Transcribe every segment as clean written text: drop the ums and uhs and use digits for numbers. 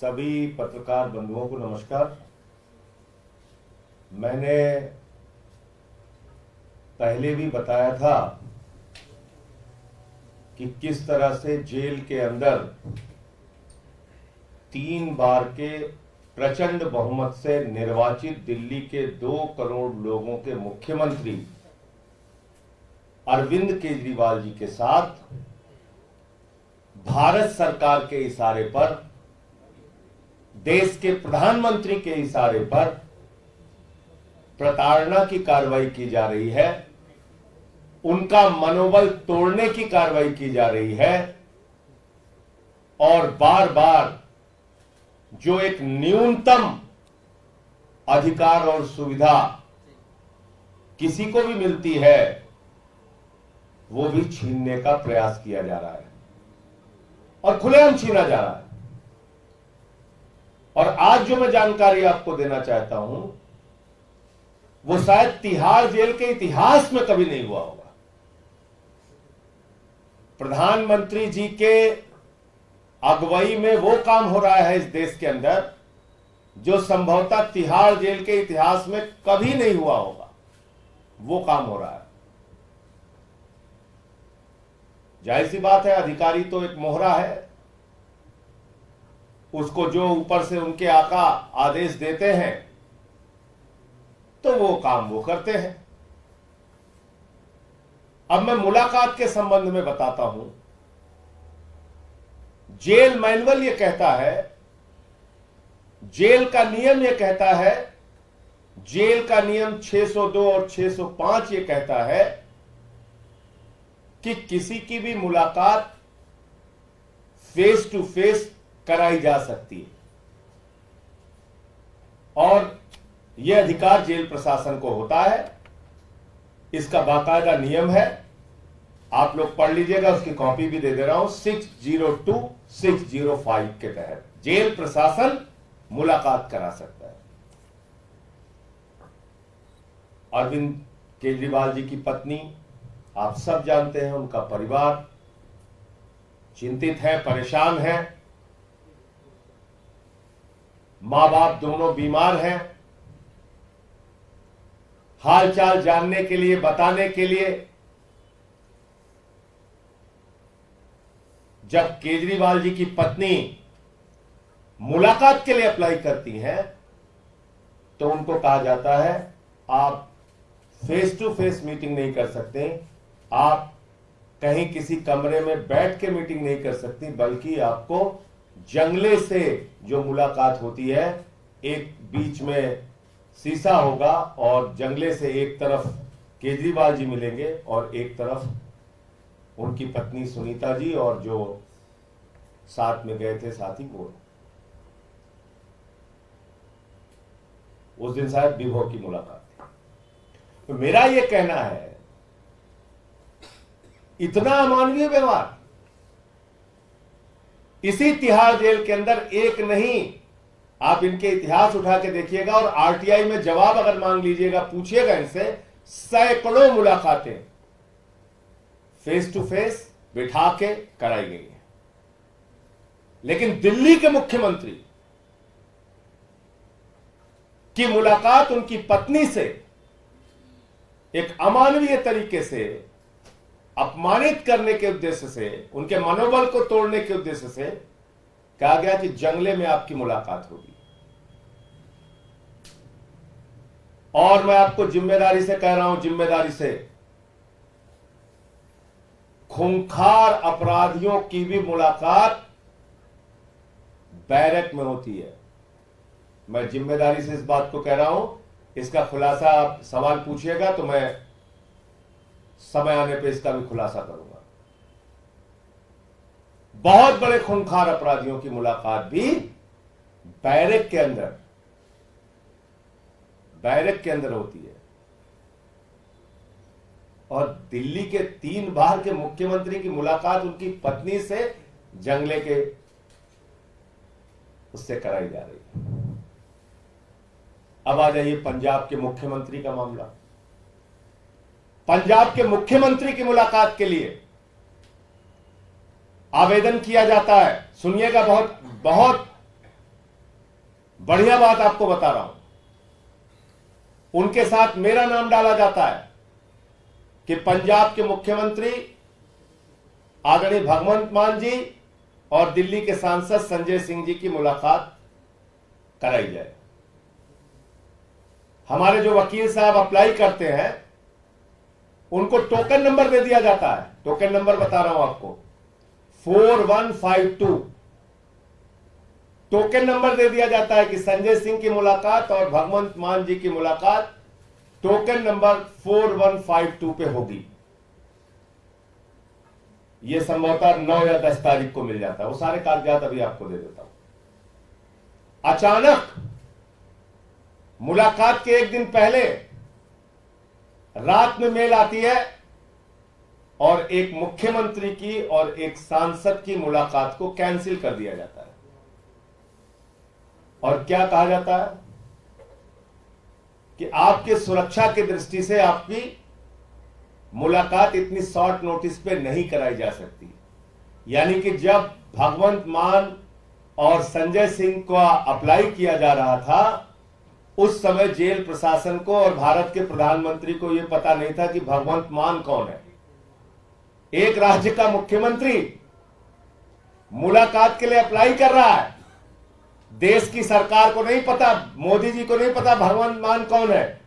सभी पत्रकार बंधुओं को नमस्कार। मैंने पहले भी बताया था कि किस तरह से जेल के अंदर 3 बार के प्रचंड बहुमत से निर्वाचित दिल्ली के 2 करोड़ लोगों के मुख्यमंत्री अरविंद केजरीवाल जी के साथ भारत सरकार के इशारे पर, देश के प्रधानमंत्री के इशारे पर प्रताड़ना की कार्रवाई की जा रही है, उनका मनोबल तोड़ने की कार्रवाई की जा रही है और बार बार जो एक न्यूनतम अधिकार और सुविधा किसी को भी मिलती है वो भी छीनने का प्रयास किया जा रहा है और खुलेआम छीना जा रहा है। और आज जो मैं जानकारी आपको देना चाहता हूं वो शायद तिहाड़ जेल के इतिहास में कभी नहीं हुआ होगा। प्रधानमंत्री जी के अगुवाई में वो काम हो रहा है इस देश के अंदर जो संभवतः तिहाड़ जेल के इतिहास में कभी नहीं हुआ होगा। वो काम हो रहा है। जाहिर सी बात है, अधिकारी तो एक मोहरा है, उसको जो ऊपर से उनके आका आदेश देते हैं तो वो काम वो करते हैं। अब मैं मुलाकात के संबंध में बताता हूं। जेल मैनुअल ये कहता है, जेल का नियम ये कहता है, जेल का नियम 602 और 605 ये कहता है कि किसी की भी मुलाकात फेस टू फेस कराई जा सकती है और यह अधिकार जेल प्रशासन को होता है। इसका बाकायदा नियम है, आप लोग पढ़ लीजिएगा, उसकी कॉपी भी दे दे रहा हूं। 602, 605 के तहत जेल प्रशासन मुलाकात करा सकता है। अरविंद केजरीवाल जी की पत्नी आप सब जानते हैं, उनका परिवार चिंतित है, परेशान है, मां बाप दोनों बीमार हैं। हालचाल जानने के लिए, बताने के लिए जब केजरीवाल जी की पत्नी मुलाकात के लिए अप्लाई करती हैं तो उनको कहा जाता है आप फेस टू फेस मीटिंग नहीं कर सकते, आप कहीं किसी कमरे में बैठ के मीटिंग नहीं कर सकती, बल्कि आपको जंगले से जो मुलाकात होती है, एक बीच में शीशा होगा और जंगले से एक तरफ केजरीवाल जी मिलेंगे और एक तरफ उनकी पत्नी सुनीता जी और जो साथ में गए थे साथी वो। उस दिन शायद विभो की मुलाकात थी। तो मेरा ये कहना है, इतना अमानवीय व्यवहार इसी तिहाड़ जेल के अंदर एक नहीं, आप इनके इतिहास उठा के देखिएगा और आरटीआई में जवाब अगर मांग लीजिएगा, पूछिएगा इनसे, सैकड़ों मुलाकातें फेस टू फेस बिठा के कराई गई हैं। लेकिन दिल्ली के मुख्यमंत्री की मुलाकात उनकी पत्नी से एक अमानवीय तरीके से, अपमानित करने के उद्देश्य से, उनके मनोबल को तोड़ने के उद्देश्य से कहा गया कि जंगले में आपकी मुलाकात होगी। और मैं आपको जिम्मेदारी से कह रहा हूं, जिम्मेदारी से, खूंखार अपराधियों की भी मुलाकात बैरक में होती है। मैं जिम्मेदारी से इस बात को कह रहा हूं। इसका खुलासा आप सवाल पूछिएगा तो मैं समय आने पे इसका भी खुलासा करूंगा। बहुत बड़े खूंखार अपराधियों की मुलाकात भी बैरक के अंदर होती है। और दिल्ली के 3 बार के मुख्यमंत्री की मुलाकात उनकी पत्नी से जंगले के उससे कराई जा रही है। अब आ जाइए पंजाब के मुख्यमंत्री का मामला। पंजाब के मुख्यमंत्री की मुलाकात के लिए आवेदन किया जाता है। सुनिएगा, बहुत बहुत बढ़िया बात आपको बता रहा हूं, उनके साथ मेरा नाम डाला जाता है कि पंजाब के मुख्यमंत्री आदरणीय भगवंत मान जी और दिल्ली के सांसद संजय सिंह जी की मुलाकात कराई जाए। हमारे जो वकील साहब अप्लाई करते हैं उनको टोकन नंबर दे दिया जाता है। टोकन नंबर बता रहा हूं आपको, 4152 टोकन नंबर दे दिया जाता है कि संजय सिंह की मुलाकात और भगवंत मान जी की मुलाकात टोकन नंबर 4152 पे होगी। यह संभवतः 9 या 10 तारीख को मिल जाता है। वो सारे कागजात अभी आपको दे देता हूं। अचानक मुलाकात के एक दिन पहले रात में मेल आती है और एक मुख्यमंत्री की और एक सांसद की मुलाकात को कैंसिल कर दिया जाता है। और क्या कहा जाता है कि आपके सुरक्षा की दृष्टि से आपकी मुलाकात इतनी शॉर्ट नोटिस पे नहीं कराई जा सकती। यानी कि जब भगवंत मान और संजय सिंह का अप्लाई किया जा रहा था, उस समय जेल प्रशासन को और भारत के प्रधानमंत्री को यह पता नहीं था कि भगवंत मान कौन है। एक राज्य का मुख्यमंत्री मुलाकात के लिए अप्लाई कर रहा है, देश की सरकार को नहीं पता, मोदी जी को नहीं पता भगवंत मान कौन है।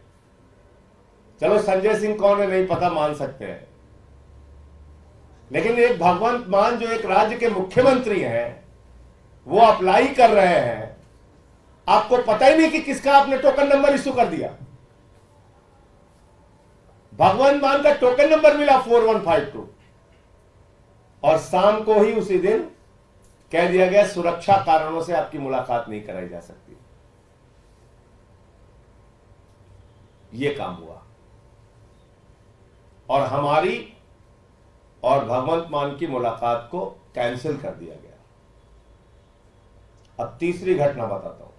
चलो संजय सिंह कौन है नहीं पता, मान सकते हैं, लेकिन एक भगवंत मान जो एक राज्य के मुख्यमंत्री हैं, वो अप्लाई कर रहे हैं, आपको पता ही नहीं कि किसका आपने टोकन नंबर इश्यू कर दिया। भगवंत मान का टोकन नंबर मिला 4152 और शाम को ही उसी दिन कह दिया गया सुरक्षा कारणों से आपकी मुलाकात नहीं कराई जा सकती। यह काम हुआ और हमारी और भगवंत मान की मुलाकात को कैंसिल कर दिया गया। अब तीसरी घटना बताता हूं।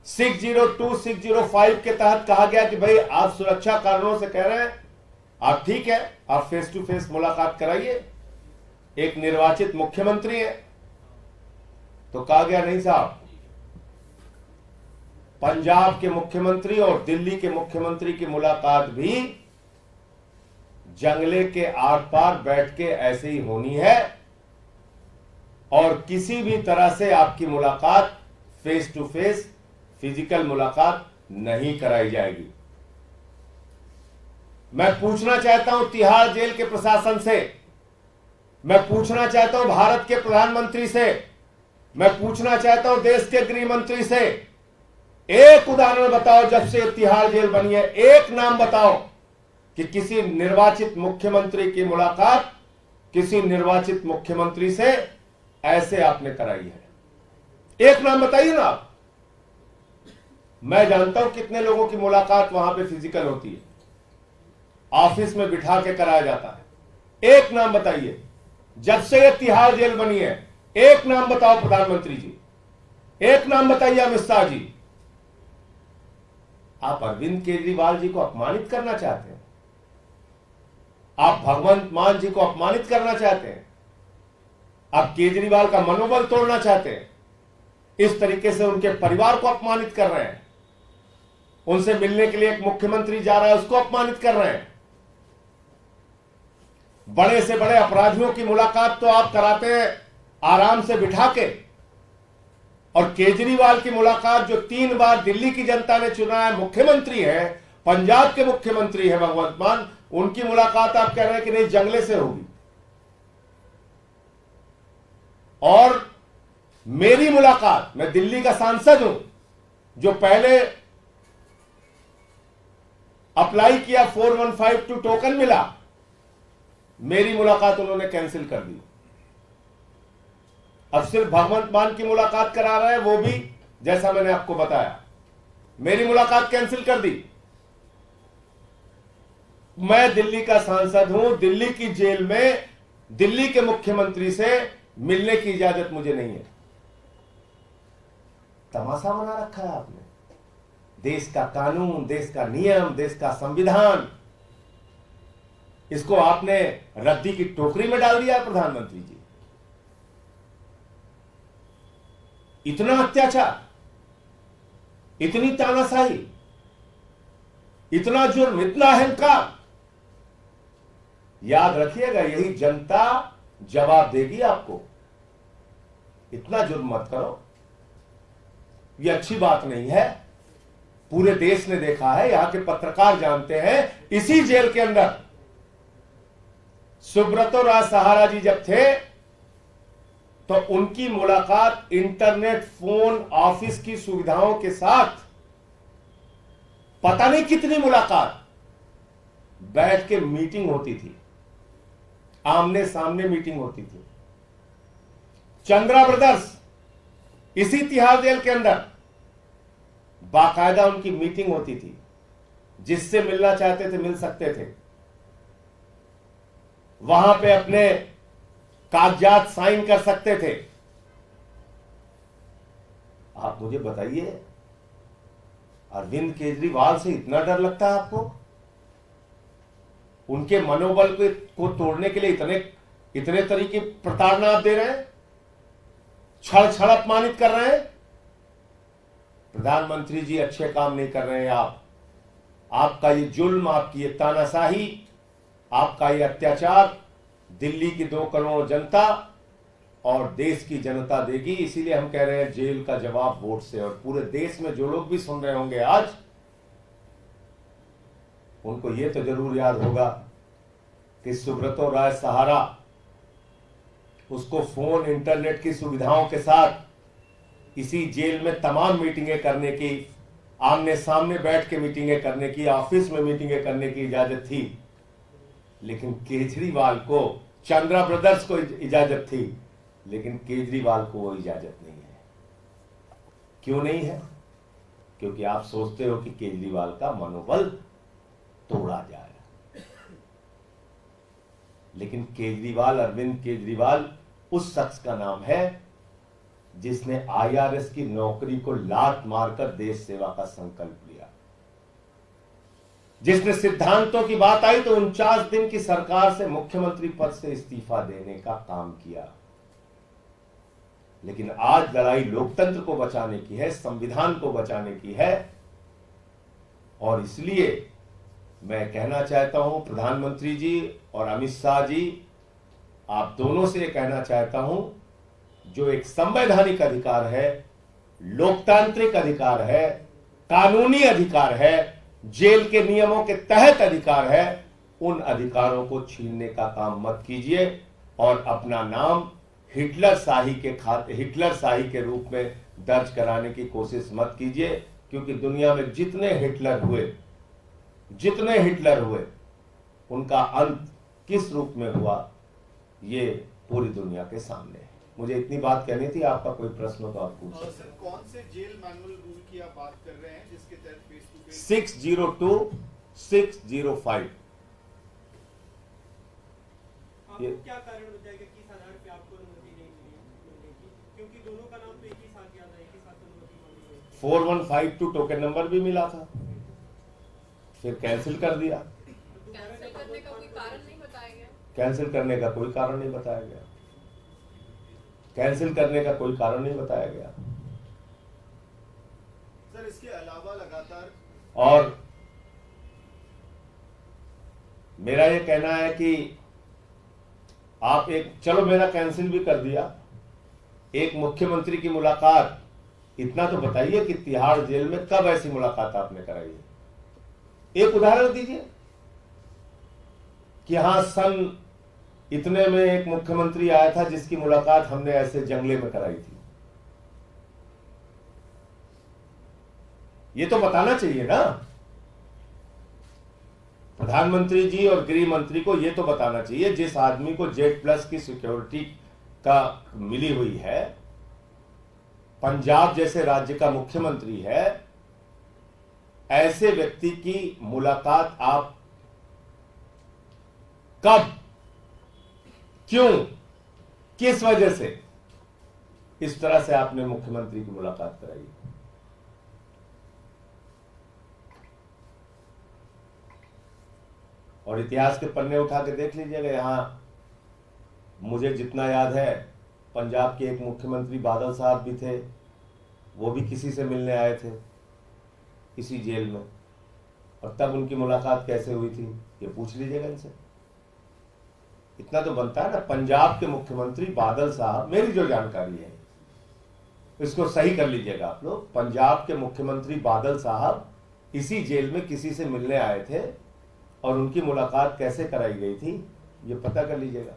602, 605 के तहत कहा गया कि भाई आप सुरक्षा कारणों से कह रहे हैं, आप ठीक है, आप फेस टू फेस मुलाकात कराइए, एक निर्वाचित मुख्यमंत्री है। तो कहा गया नहीं साहब, पंजाब के मुख्यमंत्री और दिल्ली के मुख्यमंत्री की मुलाकात भी जंगले के आर पार बैठ के ऐसे ही होनी है और किसी भी तरह से आपकी मुलाकात फेस टू फेस फिजिकल मुलाकात नहीं कराई जाएगी। मैं पूछना चाहता हूं तिहाड़ जेल के प्रशासन से, मैं पूछना चाहता हूं भारत के प्रधानमंत्री से, मैं पूछना चाहता हूं देश के गृह मंत्री से, एक उदाहरण बताओ जब से तिहाड़ जेल बनी है, एक नाम बताओ कि किसी निर्वाचित मुख्यमंत्री की मुलाकात किसी निर्वाचित मुख्यमंत्री से ऐसे आपने कराई है। एक नाम बताइए ना आप। मैं जानता हूं कितने लोगों की मुलाकात वहां पे फिजिकल होती है, ऑफिस में बिठा के कराया जाता है। एक नाम बताइए जब से ये तिहाड़ जेल बनी है, एक नाम बताओ प्रधानमंत्री जी, एक नाम बताइए अमित शाह जी। आप अरविंद केजरीवाल जी को अपमानित करना चाहते हैं, आप भगवंत मान जी को अपमानित करना चाहते हैं, आप केजरीवाल का मनोबल तोड़ना चाहते हैं, इस तरीके से उनके परिवार को अपमानित कर रहे हैं, उनसे मिलने के लिए एक मुख्यमंत्री जा रहा है उसको अपमानित कर रहे हैं। बड़े से बड़े अपराधियों की मुलाकात तो आप कराते हैं आराम से बिठा के, और केजरीवाल की मुलाकात जो 3 बार दिल्ली की जनता ने चुना है, मुख्यमंत्री है, पंजाब के मुख्यमंत्री है भगवंत मान, उनकी मुलाकात आप कह रहे हैं कि नहीं जंगले से होगी। और मेरी मुलाकात, मैं दिल्ली का सांसद हूं जो पहले अप्लाई किया 4152 टोकन मिला, मेरी मुलाकात उन्होंने कैंसिल कर दी। अब सिर्फ भगवंत मान की मुलाकात करा रहे हैं, वो भी जैसा मैंने आपको बताया मेरी मुलाकात कैंसिल कर दी। मैं दिल्ली का सांसद हूं, दिल्ली की जेल में दिल्ली के मुख्यमंत्री से मिलने की इजाजत मुझे नहीं है। तमाशा बना रखा है आपने। देश का कानून, देश का नियम, देश का संविधान, इसको आपने रद्दी की टोकरी में डाल दिया प्रधानमंत्री जी। इतना अत्याचार, इतनी तानाशाही, इतना जुर्म, इतना अहंकार। याद रखिएगा, यही जनता जवाब देगी आपको। इतना जुर्म मत करो, यह अच्छी बात नहीं है। पूरे देश ने देखा है, यहां के पत्रकार जानते हैं, इसी जेल के अंदर सुब्रतो राय सहारा जी जब थे तो उनकी मुलाकात इंटरनेट, फोन, ऑफिस की सुविधाओं के साथ, पता नहीं कितनी मुलाकात, बैठ के मीटिंग होती थी, आमने सामने मीटिंग होती थी। चंद्रा ब्रदर्स इसी तिहाड़ जेल के अंदर बाकायदा उनकी मीटिंग होती थी, जिससे मिलना चाहते थे मिल सकते थे, वहां पे अपने कागजात साइन कर सकते थे। आप मुझे बताइए, अरविंद केजरीवाल से इतना डर लगता है आपको? उनके मनोबल को तोड़ने के लिए इतने तरीके प्रताड़ना आप दे रहे हैं, छड़ छड़ अपमानित कर रहे हैं। प्रधानमंत्री जी, अच्छे काम नहीं कर रहे हैं आप। आपका ये जुल्म, आपकी ये तानाशाही, आपका ये अत्याचार दिल्ली की 2 करोड़ जनता और देश की जनता देगी। इसीलिए हम कह रहे हैं जेल का जवाब वोट से। और पूरे देश में जो लोग भी सुन रहे होंगे आज, उनको ये तो जरूर याद होगा कि सुब्रतो राय सहारा, उसको फोन, इंटरनेट की सुविधाओं के साथ इसी जेल में तमाम मीटिंगें करने की, आमने सामने बैठ के मीटिंगें करने की, ऑफिस में मीटिंगें करने की इजाजत थी। लेकिन केजरीवाल को, चंद्रा ब्रदर्स को इजाजत थी, लेकिन केजरीवाल को वो इजाजत नहीं है। क्यों नहीं है? क्योंकि आप सोचते हो कि केजरीवाल का मनोबल तोड़ा जाए। लेकिन केजरीवाल, अरविंद केजरीवाल उस शख्स का नाम है जिसने IRS की नौकरी को लात मारकर देश सेवा का संकल्प लिया, जिसने सिद्धांतों की बात आई तो 49 दिन की सरकार से मुख्यमंत्री पद से इस्तीफा देने का काम किया। लेकिन आज लड़ाई लोकतंत्र को बचाने की है, संविधान को बचाने की है। और इसलिए मैं कहना चाहता हूं प्रधानमंत्री जी और अमित शाह जी, आप दोनों से यह कहना चाहता हूं, जो एक संवैधानिक अधिकार है, लोकतांत्रिक अधिकार है, कानूनी अधिकार है, जेल के नियमों के तहत अधिकार है, उन अधिकारों को छीनने का काम मत कीजिए और अपना नाम हिटलर शाही के रूप में दर्ज कराने की कोशिश मत कीजिए। क्योंकि दुनिया में जितने हिटलर हुए उनका अंत किस रूप में हुआ, ये पूरी दुनिया के सामने है। मुझे इतनी बात कहनी थी। आपका कोई प्रश्न हो तो आप पूछ सकते हैं। कौन से जेल मैनुअल रूल की आप बात कर रहे हैं जिसके तहत फेस टू फेस? 602, 605। आपको क्या कारण बताएगा कि किस आधार पे आपको अनुमति नहीं मिली? क्योंकि दोनों का नाम तो एक ही साथ याद है, एक ही साथ अनुमति मिली है। 4152 टोकन नंबर भी मिला था, फिर कैंसिल कर दिया। कैंसिल करने का कोई कारण नहीं बताया गया। कैंसिल करने का कोई कारण नहीं बताया गया। कैंसिल करने का कोई कारण नहीं बताया गया। सर, इसके अलावा लगातार, और मेरा ये कहना है कि आप चलो मेरा कैंसिल भी कर दिया, एक मुख्यमंत्री की मुलाकात, इतना तो बताइए कि तिहाड़ जेल में कब ऐसी मुलाकात आपने कराई है? एक उदाहरण दीजिए कि हां, सन इतने में एक मुख्यमंत्री आया था जिसकी मुलाकात हमने ऐसे जंगले में कराई थी। ये तो बताना चाहिए ना। प्रधानमंत्री जी और गृह मंत्री को ये तो बताना चाहिए, जिस आदमी को Z+ की सिक्योरिटी का मिली हुई है, पंजाब जैसे राज्य का मुख्यमंत्री है, ऐसे व्यक्ति की मुलाकात आप कब, क्यों, किस वजह से इस तरह से आपने मुख्यमंत्री की मुलाकात कराई? और इतिहास के पन्ने उठा के देख लीजिएगा। यहां मुझे जितना याद है, पंजाब के एक मुख्यमंत्री बादल साहब भी थे, वो भी किसी से मिलने आए थे इसी जेल में, और तब उनकी मुलाकात कैसे हुई थी ये पूछ लीजिएगा इनसे। इतना तो बनता है ना। पंजाब के मुख्यमंत्री बादल साहब, मेरी जो जानकारी है इसको सही कर लीजिएगा आप लोग, पंजाब के मुख्यमंत्री बादल साहब इसी जेल में किसी से मिलने आए थे और उनकी मुलाकात कैसे कराई गई थी ये पता कर लीजिएगा।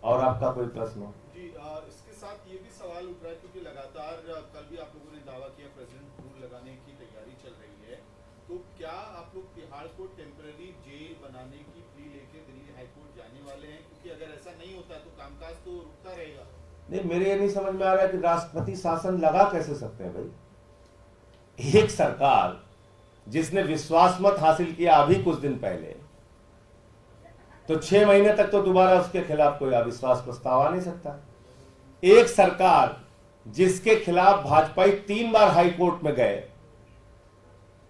और आपका कोई प्रश्न हो? जी, इसके साथ ये भी सवाल उठ रहा है क्योंकि लगातार कल भी आप लोगों ने दावा किया प्रेसिडेंट रूल लगाने की तैयारी चल रही है, तो क्या आप लोग तिहाड़ को टेम्पररी जेल बनाने की प्ली लेके दिल्ली हाईकोर्ट जाने वाले हैं? क्योंकि अगर ऐसा नहीं होता तो कामकाज तो रुकता रहेगा। नहीं, मेरे ये नहीं समझ में आ रहा है कि राष्ट्रपति शासन लगा कैसे सकते हैं भाई। एक सरकार जिसने विश्वास मत हासिल किया अभी कुछ दिन पहले, तो 6 महीने तक तो दोबारा उसके खिलाफ कोई अविश्वास प्रस्ताव आ नहीं सकता। एक सरकार जिसके खिलाफ भाजपा 3 बार हाईकोर्ट में गए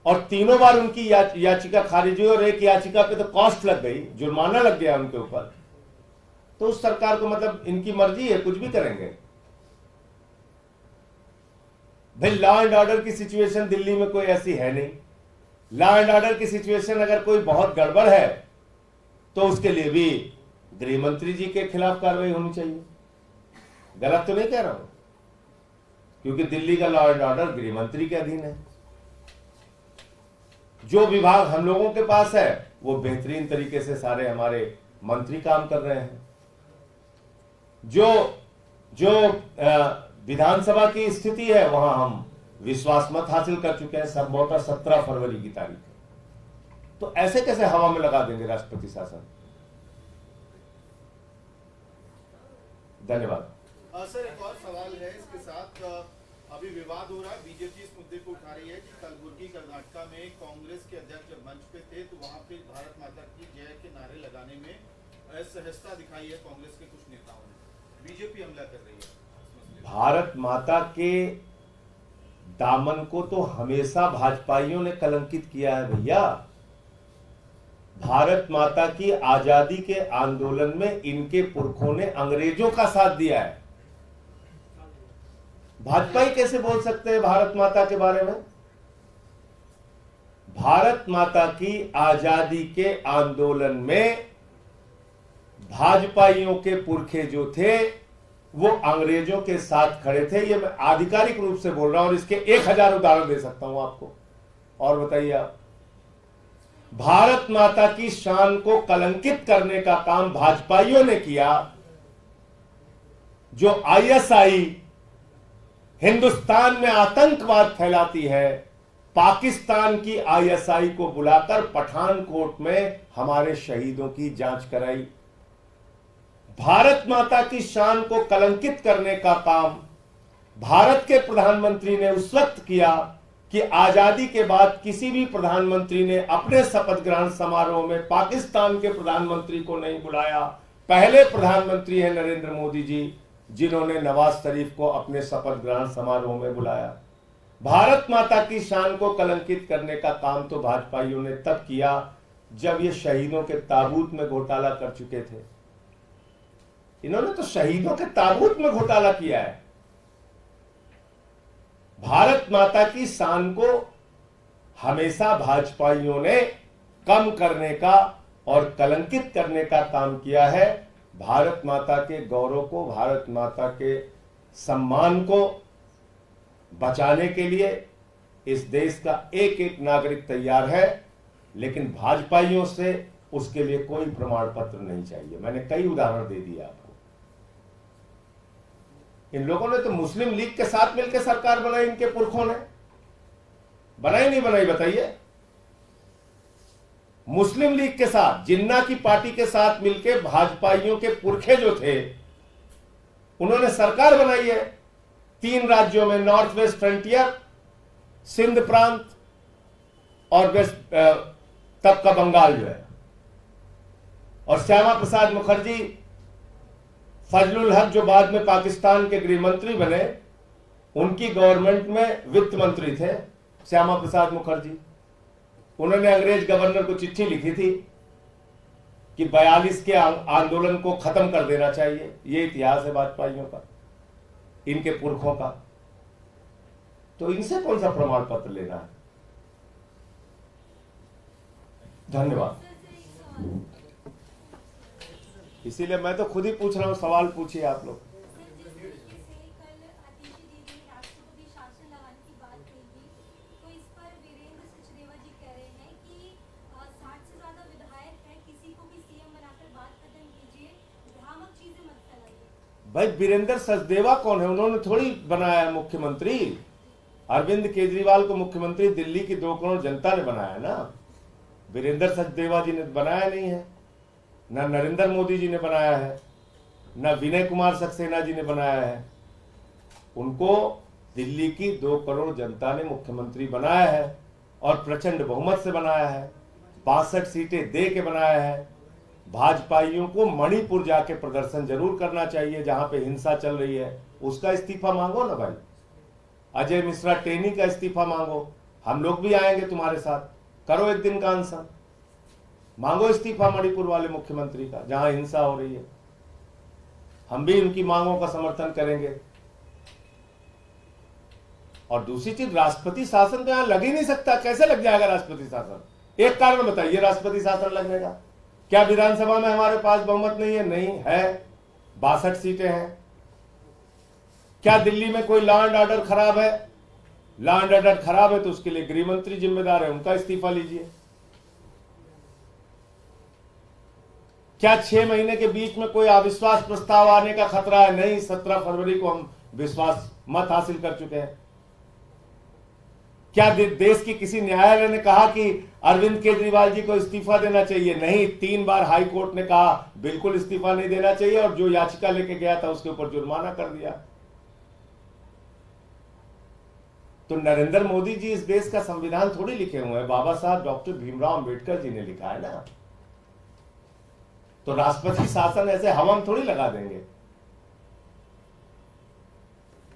और तीनों बार उनकी याचिका खारिज हुई और एक याचिका पे तो कॉस्ट लग गई, जुर्माना लग गया उनके ऊपर, तो उस सरकार को मतलब इनकी मर्जी है, कुछ भी करेंगे भाई। लॉ एंड ऑर्डर की सिचुएशन दिल्ली में कोई ऐसी है नहीं। लॉ एंड ऑर्डर की सिचुएशन अगर कोई बहुत गड़बड़ है तो उसके लिए भी गृह मंत्री जी के खिलाफ कार्रवाई होनी चाहिए। गलत तो नहीं कह रहा हूं, क्योंकि दिल्ली का लॉ एंड ऑर्डर गृह मंत्री के अधीन है। जो विभाग हम लोगों के पास है वो बेहतरीन तरीके से सारे हमारे मंत्री काम कर रहे हैं। जो विधानसभा की स्थिति है वहां हम विश्वास मत हासिल कर चुके हैं, संभवतः 17 फरवरी की तारीख है। तो ऐसे कैसे हवा में लगा देंगे राष्ट्रपति शासन? धन्यवाद। सर, एक और सवाल है इसके साथ। अभी विवाद हो रहा है, बीजेपी इस मुद्दे को उठा रही है कि कलबुर्गी कर्नाटका में कांग्रेस के अध्यक्ष जब मंच पे थे तो वहां पे भारत माता की जय के नारे लगाने में असहजता दिखाई है कांग्रेस के कुछ नेताओं ने। बीजेपी हमला कर रही है। भारत माता के दामन को तो हमेशा भाजपाइयों ने कलंकित किया है भैया। भारत माता की आजादी के आंदोलन में इनके पुरखों ने अंग्रेजों का साथ दिया है। भाजपाई कैसे बोल सकते हैं भारत माता के बारे में? भारत माता की आजादी के आंदोलन में भाजपाइयों के पुरखे जो थे वो अंग्रेजों के साथ खड़े थे। ये मैं आधिकारिक रूप से बोल रहा हूं और इसके 1000 उदाहरण दे सकता हूं आपको। और बताइए आप, भारत माता की शान को कलंकित करने का काम भाजपाइयों ने किया। जो आईएसआई हिंदुस्तान में आतंकवाद फैलाती है, पाकिस्तान की आईएसआई को बुलाकर पठानकोट में हमारे शहीदों की जांच कराई। भारत माता की शान को कलंकित करने का काम भारत के प्रधानमंत्री ने उस वक्त किया कि आजादी के बाद किसी भी प्रधानमंत्री ने अपने शपथ ग्रहण समारोह में पाकिस्तान के प्रधानमंत्री को नहीं बुलाया। पहले प्रधानमंत्री हैं नरेंद्र मोदी जी जिन्होंने नवाज शरीफ को अपने शपथ ग्रहण समारोह में बुलाया। भारत माता की शान को कलंकित करने का काम तो भाजपाइयों ने तब किया जब ये शहीदों के ताबूत में घोटाला कर चुके थे। इन्होंने तो शहीदों के ताबूत में घोटाला किया है। भारत माता की शान को हमेशा भाजपाइयों ने कम करने का और कलंकित करने का काम किया है। भारत माता के गौरव को, भारत माता के सम्मान को बचाने के लिए इस देश का एक एक नागरिक तैयार है, लेकिन भाजपाइयों से उसके लिए कोई प्रमाण पत्र नहीं चाहिए। मैंने कई उदाहरण दे दिए आपको। इन लोगों ने तो मुस्लिम लीग के साथ मिलकर सरकार बनाई, इनके पुरखों ने बनाई नहीं बनाई बताइए? मुस्लिम लीग के साथ, जिन्ना की पार्टी के साथ मिलकर भाजपाइयों के पुरखे जो थे उन्होंने सरकार बनाई है 3 राज्यों में, नॉर्थ वेस्ट फ्रंटियर, सिंध प्रांत और वेस्ट तब का बंगाल जो है। और श्यामा प्रसाद मुखर्जी, फजलुल हक जो बाद में पाकिस्तान के गृह मंत्री बने, उनकी गवर्नमेंट में वित्त मंत्री थे श्यामा प्रसाद मुखर्जी। उन्होंने अंग्रेज गवर्नर को चिट्ठी लिखी थी कि 42 के आंदोलन को खत्म कर देना चाहिए। ये इतिहास है भाजपाइयों का, इनके पुरखों का। तो इनसे कौन सा प्रमाण पत्र लेना है? धन्यवाद। इसीलिए मैं तो खुद ही पूछ रहा हूं, सवाल पूछिए आप लोग। भाई वीरेंद्र सचदेवा कौन है? उन्होंने थोड़ी बनाया है मुख्यमंत्री। अरविंद केजरीवाल को मुख्यमंत्री दिल्ली की 2 करोड़ जनता ने बनाया ना, वीरेंद्र सचदेवा जी ने बनाया नहीं है। न नरेंद्र मोदी जी ने बनाया है, न विनय कुमार सक्सेना जी ने बनाया है। उनको दिल्ली की 2 करोड़ जनता ने मुख्यमंत्री बनाया है और प्रचंड बहुमत से बनाया है। 62 सीटें दे के बनाया है। भाजपाइयों को मणिपुर जाके प्रदर्शन जरूर करना चाहिए, जहां पे हिंसा चल रही है। उसका इस्तीफा मांगो ना भाई, अजय मिश्रा टेनी का इस्तीफा मांगो। हम लोग भी आएंगे तुम्हारे साथ, करो एक दिन का अनशन, मांगो इस्तीफा मणिपुर वाले मुख्यमंत्री का, जहां हिंसा हो रही है। हम भी उनकी मांगों का समर्थन करेंगे। और दूसरी चीज, राष्ट्रपति शासन तो यहां लग ही नहीं सकता। कैसे लग जाएगा राष्ट्रपति शासन? एक कारण बताइए राष्ट्रपति शासन लगने का। क्या विधानसभा में हमारे पास बहुमत नहीं है? नहीं है, 62 सीटें हैं। क्या दिल्ली में कोई लॉ एंड ऑर्डर खराब है? लॉ एंड ऑर्डर खराब है तो उसके लिए गृह मंत्री जिम्मेदार है, उनका इस्तीफा लीजिए। क्या 6 महीने के बीच में कोई अविश्वास प्रस्ताव आने का खतरा है? नहीं, 17 फरवरी को हम विश्वास मत हासिल कर चुके हैं। क्या देश की किसी न्यायालय ने कहा कि अरविंद केजरीवाल जी को इस्तीफा देना चाहिए? नहीं, 3 बार हाई कोर्ट ने कहा बिल्कुल इस्तीफा नहीं देना चाहिए, और जो याचिका लेके गया था उसके ऊपर जुर्माना कर दिया। तो नरेंद्र मोदी जी इस देश का संविधान थोड़ी लिखे हुए हैं, बाबा साहब डॉक्टर भीमराव अंबेडकर जी ने लिखा है ना। तो राष्ट्रपति शासन ऐसे हवा में थोड़ी लगा देंगे।